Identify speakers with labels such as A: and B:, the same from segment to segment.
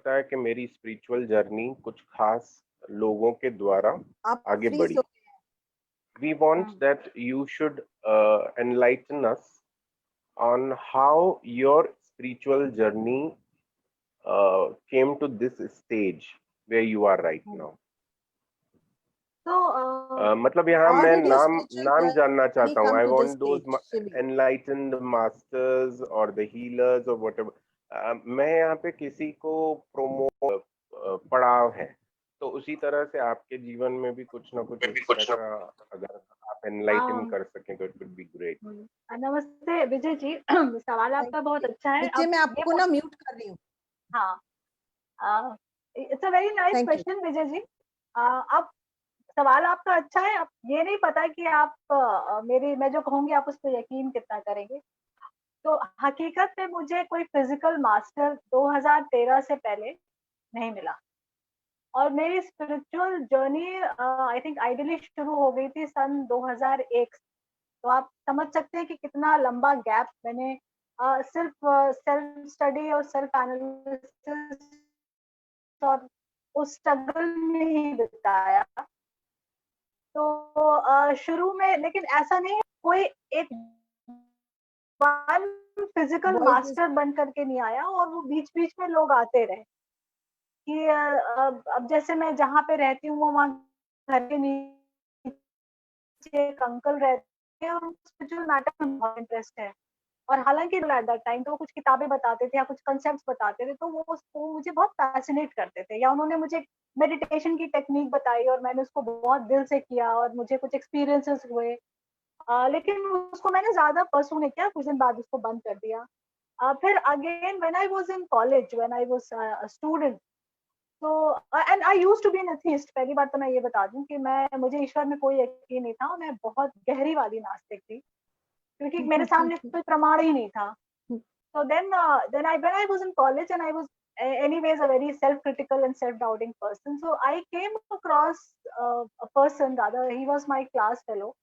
A: लगता है कि मेरी स्पिरिचुअल जर्नी कुछ खास लोगों के द्वारा
B: आप
A: आगे
B: फ्रीज
A: बढ़ी।
B: हो गए
A: We want
B: हैं।
A: that you should enlighten us on how your spiritual journey came to this stage where you are right now.
B: तो
A: मतलब यहाँ
B: how
A: मैं
B: did your
A: नाम
B: spiritual
A: नाम जानना
B: journey
A: चाहता हूँ.
B: come
A: I
B: to this
A: want those
B: stage, Shivi?
A: enlightened masters or the healers or whatever. मैं यहाँ पे किसी को पड़ाव है, तो उसी तरह से आपके जीवन में भी कुछ ना कुछ इस तरह का अगर आप एनलाइटन
B: हाँ,
A: कर सकें तो इट वुड बी ग्रेट.
B: नमस्ते विजय जी। सवाल
A: थैंक
B: आपका बहुत
A: यू.
B: अच्छा है।
C: विजय
B: अब
C: मैं
B: ये
C: आपको ना म्यूट कर रही हूँ.
B: हाँ, it's a very nice
C: thank you.
B: Question Vijay ji. अब सवाल आपका अच्छा है। अब ये नहीं पता कि आप मेरी मैं जो कहूँगी आप उस पर यकीन कितना करेंगे। तो हकीकत में मुझे कोई फिजिकल मास्टर 2013 से पहले नहीं मिला और मेरी spiritual journey I think ideally शुरू हो गई थी सन 2001। तो आप समझ सकते हैं कि कितना लंबा गैप मैंने सिर्फ सेल्फ स्टडी और सेल्फ एनालिसिस और उस स्ट्रगल में ही बिताया। तो शुरू में लेकिन ऐसा नहीं है कोई एक one physical
C: voice is
B: master बन करके नहीं आया और वो बीच-बीच में लोग आते रहे कि अब जैसे मैं जहाँ पे रहती हूँ वो वहाँ घर के नीचे एक अंकल रहते हैं और उनको स्पिरिचुअल मैटर में बहुत इंटरेस्ट है। और हालाँकि एट दैट टाइम तो वो कुछ किताबें बताते थे या कुछ कांसेप्ट्स बताते थे, तो वो मुझे बहुत फ़ैसिनेट करते थे या उन्होंने मुझे मेडिटेशन की टेक्नीक बताई और मैंने उसको बहुत दिल से किया और मुझे कुछ एक्सपीरियंसेस हुए। लेकिन उसको मैंने ज़्यादा परस्यू नहीं किया, कुछ दिन बाद उसको बंद कर दिया। फिर again when I was in college, when I was a student, तो and I used to be an atheist. पहली बात तो मैं ये बता दूँ कि मैं मुझे ईश्वर में कोई यकीन नहीं था और मैं बहुत गहरी वाली नास्तिक थी, क्योंकि मेरे सामने कोई प्रमाण ही नहीं था। So then when I was in college and I was anyways a very self-critical and self-doubting person. So I came across a person, rather he was my class fellow.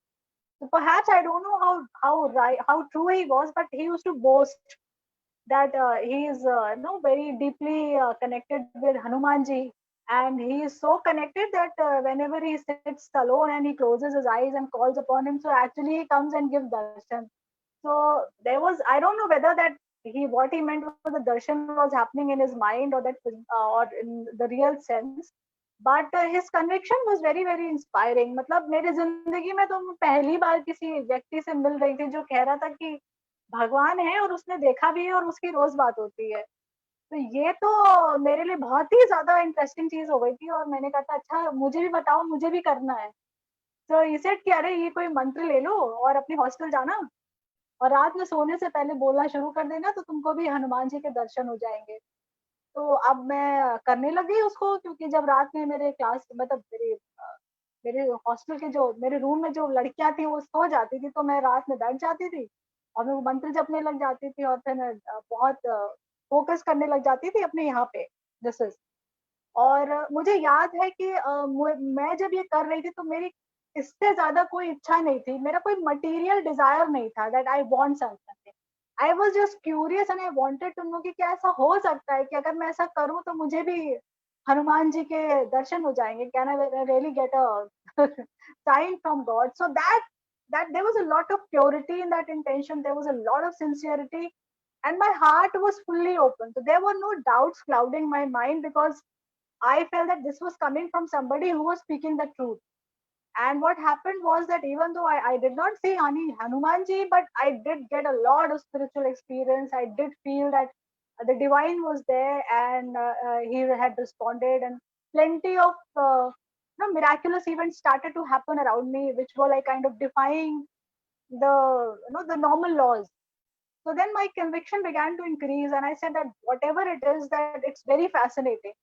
B: So perhaps I don't know how true he was, but he used to boast that he is very deeply connected with Hanumanji, and he is so connected that whenever he sits alone and he closes his eyes and calls upon him, so actually he comes and gives darshan. So there was, I don't know whether that he what he meant was the darshan was happening in his mind or that or in the real sense. But his conviction was very very inspiring. मतलब मेरी जिंदगी में तो मैं पहली बार किसी व्यक्ति से मिल रही थी जो कह रहा था कि भगवान है और उसने देखा भी है और उसकी रोज बात होती है। तो ये तो मेरे लिए बहुत ही ज्यादा इंटरेस्टिंग चीज हो गई थी और मैंने कहा था अच्छा मुझे भी बताओ, मुझे भी करना है। तो ये सेट कि अरे ये कोई मंत्र ले लो और अपने हॉस्टल जाना और रात में सोने से पहले बोलना शुरू कर देना तो तुमको भी हनुमान जी के दर्शन हो जाएंगे। तो अब मैं करने लगी उसको, क्योंकि जब रात में मेरे क्लास मतलब मेरे हॉस्टल के जो मेरे रूम में जो लड़कियां थी वो सो जाती थी, तो मैं रात में बैठ जाती थी और मैं वो मंत्र जपने लग जाती थी और फिर मैं बहुत फोकस करने लग जाती थी अपने यहाँ पे दिस इज। और मुझे याद है कि मैं जब ये कर रही थी तो मेरी इससे ज्यादा कोई इच्छा नहीं थी, मेरा कोई मटेरियल डिजायर नहीं था that I want something. I was just curious and I wanted to know कि क्या ऐसा हो सकता है कि अगर मैं ऐसा करूं तो मुझे भी हनुमान जी के दर्शन हो जाएंगे, can I really get a sign from God. So that there was a lot of purity in that intention, there was a lot of sincerity and my heart was fully open, so there were no doubts clouding my mind because I felt that this was coming from somebody who was speaking the truth. And what happened was that even though I did not see Hanumanji, but I did get a lot of spiritual experience. I did feel that the divine was there and he had responded, and plenty of miraculous events started to happen around me, which were like kind of defying the normal laws. So then my conviction began to increase, and I said that whatever it is, that it's very fascinating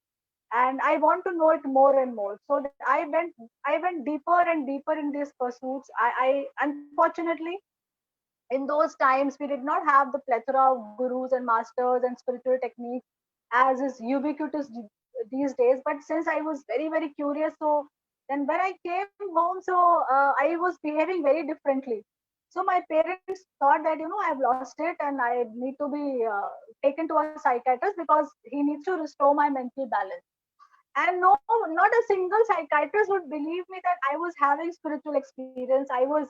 B: and I want to know it more and more. So I went deeper and deeper in these pursuits. I unfortunately in those times we did not have the plethora of gurus and masters and spiritual techniques as is ubiquitous these days. But since I was very very curious, so then when I came home, so I was behaving very differently. So my parents thought that, I've lost it and I need to be taken to a psychiatrist because he needs to restore my mental balance. And no, not a single psychiatrist would believe me that I was having spiritual experience. I was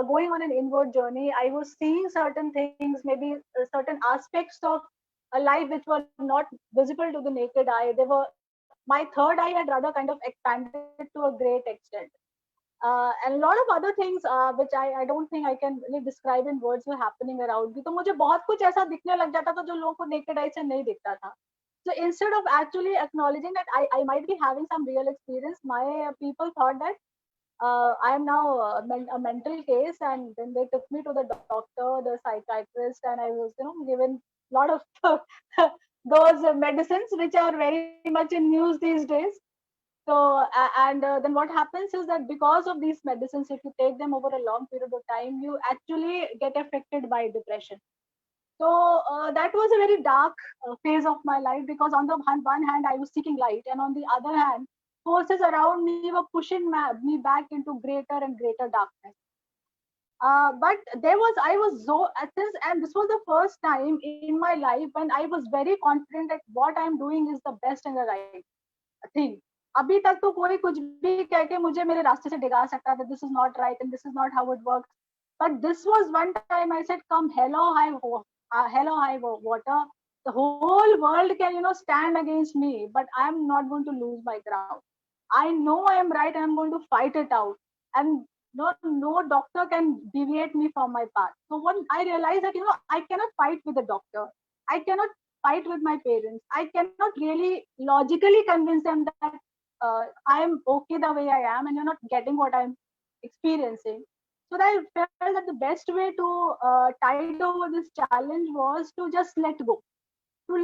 B: going on an inward journey. I was seeing certain things, maybe certain aspects of a life which were not visible to the naked eye. They were, my third eye had rather kind of expanded to a great extent. And a lot of other things which I don't think I can really describe in words were happening around me. तो मुझे बहुत कुछ ऐसा दिखने लग जाता था जो लोगों को naked eye से नहीं दिखता था. So instead of actually acknowledging that I might be having some real experience, my people thought that I am now a mental case, and then they took me to the doctor, the psychiatrist, and I was, given a lot of those medicines which are very much in news these days. So, and then what happens is that because of these medicines, if you take them over a long period of time, you actually get affected by depression. So that was a very dark phase of my life, because on the one hand, I was seeking light, and on the other hand, forces around me were pushing me back into greater and greater darkness. But I was so at this, and this was the first time in my life when I was very confident that what I'm doing is the best and the right thing. अभी तक तो कोई कुछ भी कह के मुझे मेरे रास्ते से डिगा सकता था, this is not right and this is not how it works. But this was one time I said, come hell or high water, the whole world can, stand against me, but I'm not going to lose my ground. I know I am right and I'm going to fight it out. And no doctor can deviate me from my path. So when I realized that, I cannot fight with the doctor. I cannot fight with my parents. I cannot really logically convince them that I am okay the way I am and you're not getting what I'm experiencing. So I felt that the best way to tide over this challenge was to just let go, to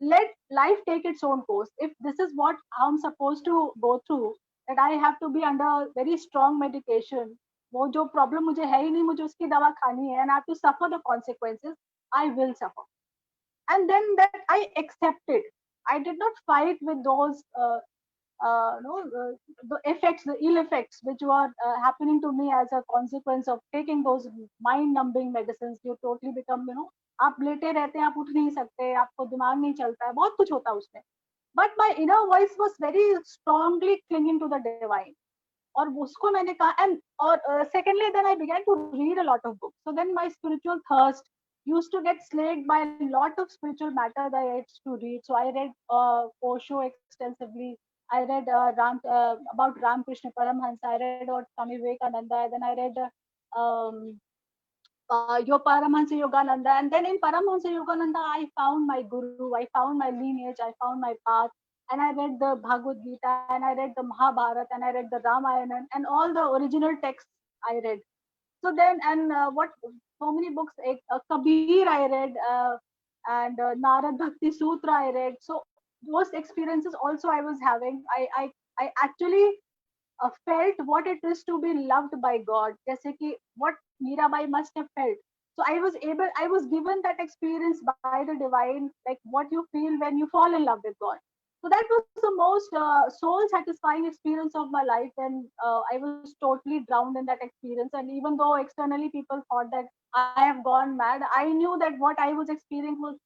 B: let life take its own course. If this is what I'm supposed to go through, that I have to be under very strong medication, वो जो problem मुझे है ही नहीं, मुझे उसकी दवा खानी है, and I have to suffer the consequences, I will suffer. And then that I accepted. I did not fight with those the effects, the ill effects which were happening to me as a consequence of taking those mind-numbing medicines. You totally become, आप लेटे रहते हैं, आप उठ नहीं सकते, आपको दिमाग नहीं चलता है, बहुत कुछ होता है उसमें. But my inner voice was very strongly clinging to the divine. और उसको मैंने कहा, and or secondly, then I began to read a lot of books. So then my spiritual thirst used to get slaked by a lot of spiritual matter that I used to read. So I read Osho extensively. I read about Ramakrishna Paramhansa. I read about Swami Vivekananda. Then I read your Paramahansa Yogananda. And then in Paramahansa Yogananda, I found my guru, I found my lineage, I found my path. And I read the Bhagavad Gita, and I read the Mahabharata, and I read the Ramayana, and all the original texts I read. So then, and what so many books, Kabir I read, and Narad Bhakti Sutra I read. So those experiences also I was having. I actually felt what it is to be loved by God. जैसे कि what Mirabai must have felt. So I was given that experience by the divine, like what you feel when you fall in love with God. So that was the most soul satisfying experience of my life, and I was totally drowned in that experience. And even though externally people thought that I have gone mad, I knew that what I was experiencing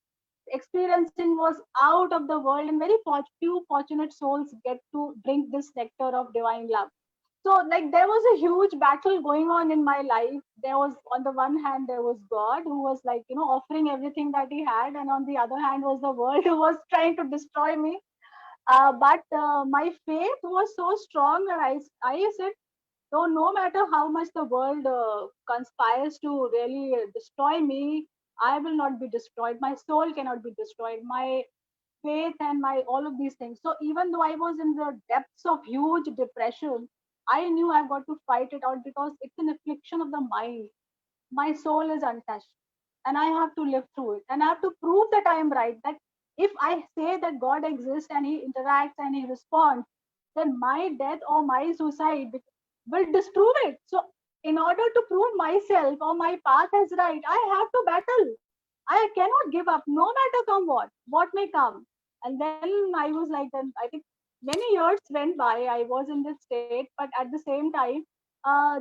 B: was out of the world, and very few fortunate souls get to drink this nectar of divine love. So like there was a huge battle going on in my life. There was, on the one hand, there was God, who was like, offering everything that he had, and on the other hand was the world, who was trying to destroy me. But my faith was so strong that I said, so no matter how much the world conspires to really destroy me, I will not be destroyed. My soul cannot be destroyed. My faith and my all of these things. So even though I was in the depths of huge depression, I knew I've got to fight it out, because it's an affliction of the mind. My soul is untouched, and I have to live through it. And I have to prove that I am right. That if I say that God exists and he interacts and he responds, then my death or my suicide will disprove it. So in order to prove myself or my path is right, I have to battle. I cannot give up, no matter come what may come. And then I was like, then I think many years went by. I was in this state, but at the same time,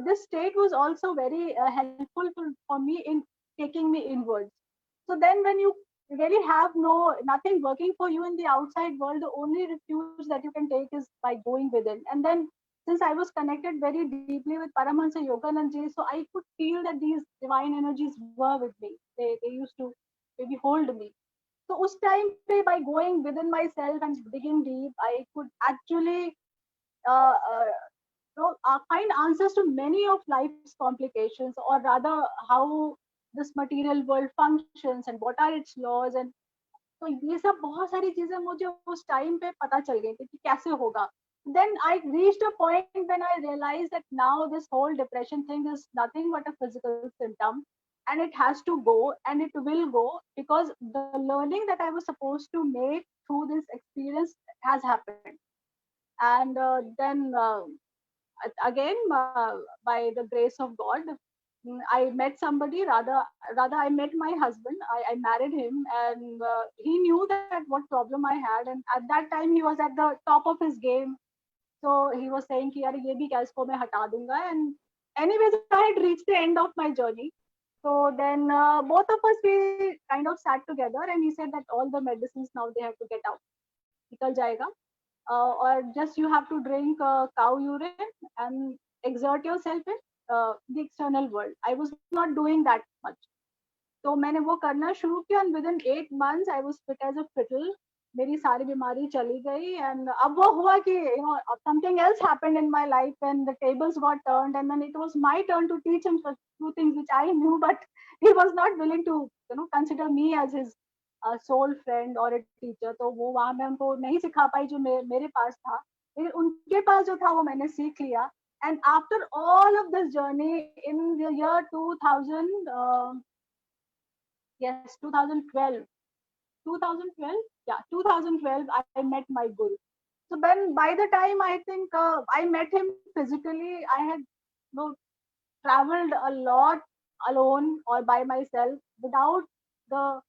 B: this state was also very helpful for me in taking me inwards. So then when you really have nothing working for you in the outside world, the only refuge that you can take is by going within. And then since I was connected very deeply with Paramahansa Yoganand ji, so I could feel that these divine energies were with me. They used to maybe hold me. So उस time पे by going within myself and digging deep, I could actually uh, uh, find answers to many of life's complications, or rather how this material world functions and what are its laws. And तो ये सब बहुत सारी चीजें मुझे उस time पे पता चल गई थी कि कैसे होगा. Then I reached a point when I realized that now this whole depression thing is nothing but a physical symptom, and it has to go, and it will go, because the learning that I was supposed to make through this experience has happened. And then again, by the grace of God, I met somebody. Rather, I met my husband. I married him, and he knew that what problem I had. And at that time, he was at the top of his game. So he was saying, "कि यार ये भी क्या इसको मैं हटा दूंगा." And anyways, I had reached the end of my journey. So then both of us, we kind of sat together, and he said that all the medicines now they have to get out. निकल जाएगा. Or just you have to drink cow urine and exert yourself in the external world. I was not doing that much. तो मैंने वो करना शुरू किया, and within 8 months I was fit as a fiddle. मेरी सारी बीमारी चली गई. And अब वो हुआ कि something else happened in my life when the tables got turned, and then it was my turn to teach him few things which I knew, but he was not willing to consider me as his soul friend or a teacher. तो वो वहाँ मैं उनको नहीं सिखा पाई जो मेरे पास था, लेकिन उनके पास जो था वो मैंने सीख लिया. And after all of this journey in the year 2000, yes, 2012, 2012, yeah, 2012, I met my guru. So then by the time I think I met him physically, I had traveled a lot alone or by myself without the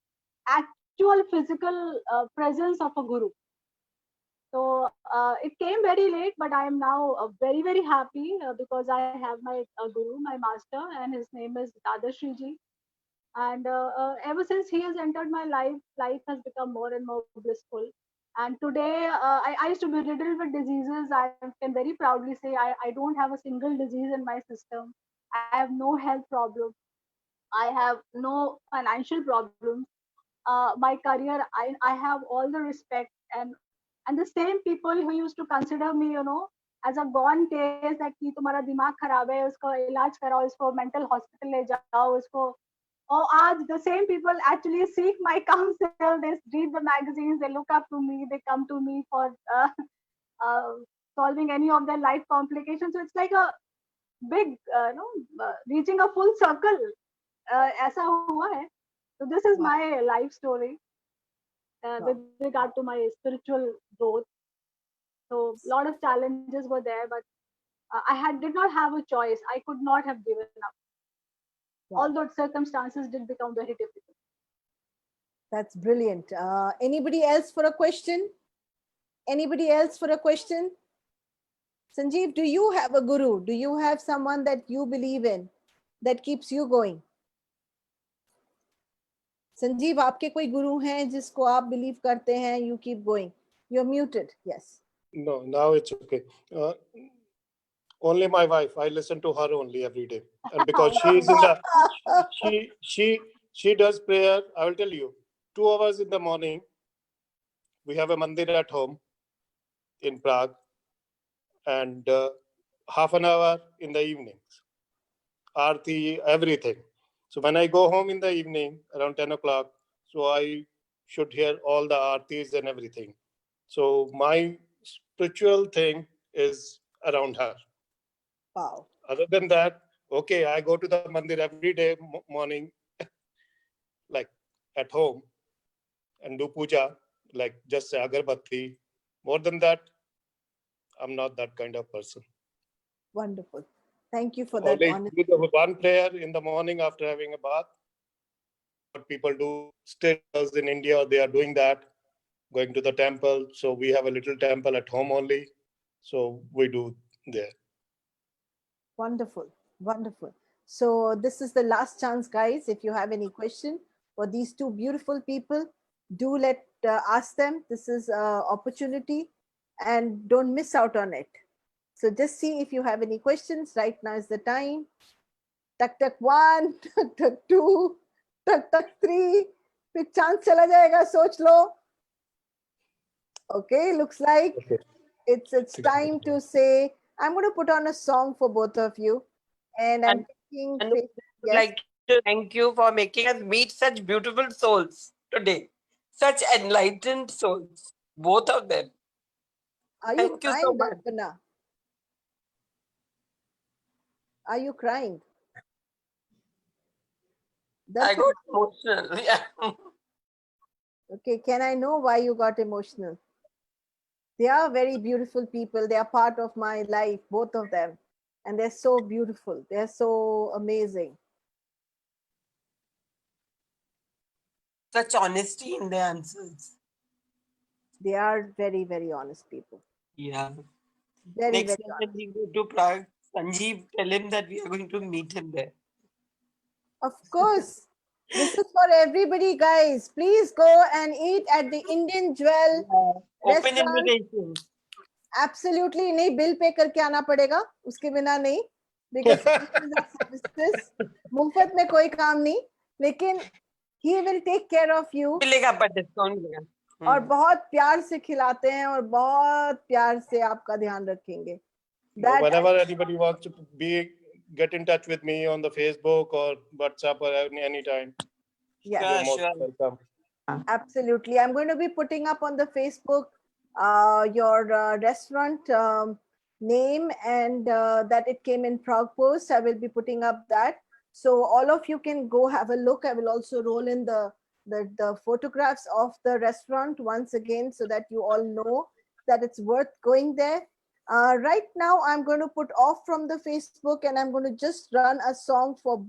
B: actual physical presence of a guru. So it came very late, but I am now very, very happy because I have my guru, my master, and his name is Dada Shriji. And ever since he has entered my life, life has become more and more blissful. And today, I used to be riddled with diseases. I can very proudly say I don't have a single disease in my system. I have no health problem. I have no financial problems. My career, I have all the respect, and the same people who used to consider me, as a gone case, that कि तुम्हारा दिमाग खराब है, उसको इलाज कराओ, इसको mental hospital ले जाओ, इसको. Oh, the same people actually seek my counsel. They read the magazines. They look up to me. They come to me for uh, solving any of their life complications. So it's like a big, reaching a full circle. ऐसा हुआ है. So this is
C: Wow.
B: my life story with regard to my spiritual growth. So a lot of challenges were there, but did not have a choice. I could not have given up.
C: Wow.
B: Although circumstances did become very difficult.
C: That's brilliant. Anybody else for a question? Anybody else for a question? Sanjeev, do you have a guru? Do you have someone that you believe in that keeps you going? Sanjeev, आपके कोई गुरु हैं जिसको आप believe करते हैं? You keep going. You're muted. Yes.
D: No, now it's okay. Only my wife. I listen to her only every day, and because she is in the she does prayer. I will tell you, 2 hours in the morning. We have a mandir at home in Prague, and half an hour in the evenings. Aarti, everything. So when I go home in the evening around 10 o'clock, so I should hear all the aartis and everything. So my spiritual thing is around her.
C: Wow.
D: Other than that, okay, I go to the mandir every day morning, like at home, and do puja, like just say agarbatti. More than that, I'm not that kind of person.
C: Wonderful. Thank you for that.
D: Only
C: Honesty.
D: do the one prayer in the morning after having a bath. What people do still in India, they are doing that, going to the temple. So we have a little temple at home only. So we do there.
C: Wonderful, wonderful. So this is the last chance, guys. If you have any question for these two beautiful people, do ask them. This is opportunity, and don't miss out on it. So just see if you have any questions. Right now is the time. Tuck tuck one, tuck tuck two, tuck tuck three. फिर chance चला जाएगा, सोच लो. Okay, looks like
D: Okay.
C: it's time to say. I'm going to put on a song for both of you, and I'm thinking.
E: And I would
C: Yes.
E: like to thank you for making us meet such beautiful souls today, such enlightened souls, both of them.
C: Are you
E: Thank you so
C: crying,
E: much.
C: Darpana? Are you crying?
E: I
C: Darpana,
E: got emotional. Yeah.
C: okay, can I know why you got emotional? They are very beautiful people. They are part of my life, both of them. And they're so beautiful. They're so amazing.
E: Such honesty in their answers.
C: They are very, very honest people.
E: Yeah.
C: Very,
E: Next
C: very
E: time
C: honest.
E: when we go to Prague, Sanjeev, tell him that we are going to meet him there.
C: Of course. This is for everybody, guys. Please go and eat at the Indian Jewel
E: Open
C: restaurant.
E: invitation.
C: Absolutely नहीं, bill pay करके आना पड़ेगा, उसके बिना नहीं, because services मुफ्त में कोई काम नहीं, लेकिन he will take care of you
E: मिलेगा पर डिस्काउंट मिलेगा.
C: और बहुत प्यार से खिलाते हैं और बहुत प्यार से आपका ध्यान रखेंगे. That
D: Whenever anybody wants to get in touch with me on the Facebook or WhatsApp or any time,
C: yes,
D: you're most
E: Sure.
D: welcome.
C: absolutely. I'm going to be putting up on the Facebook your restaurant name and that it came in Prague Post. I will be putting up that. So all of you can go have a look. I will also roll in the photographs of the restaurant once again so that you all know that it's worth going there. Right now, I'm going to put off from the Facebook and I'm going to just run a song for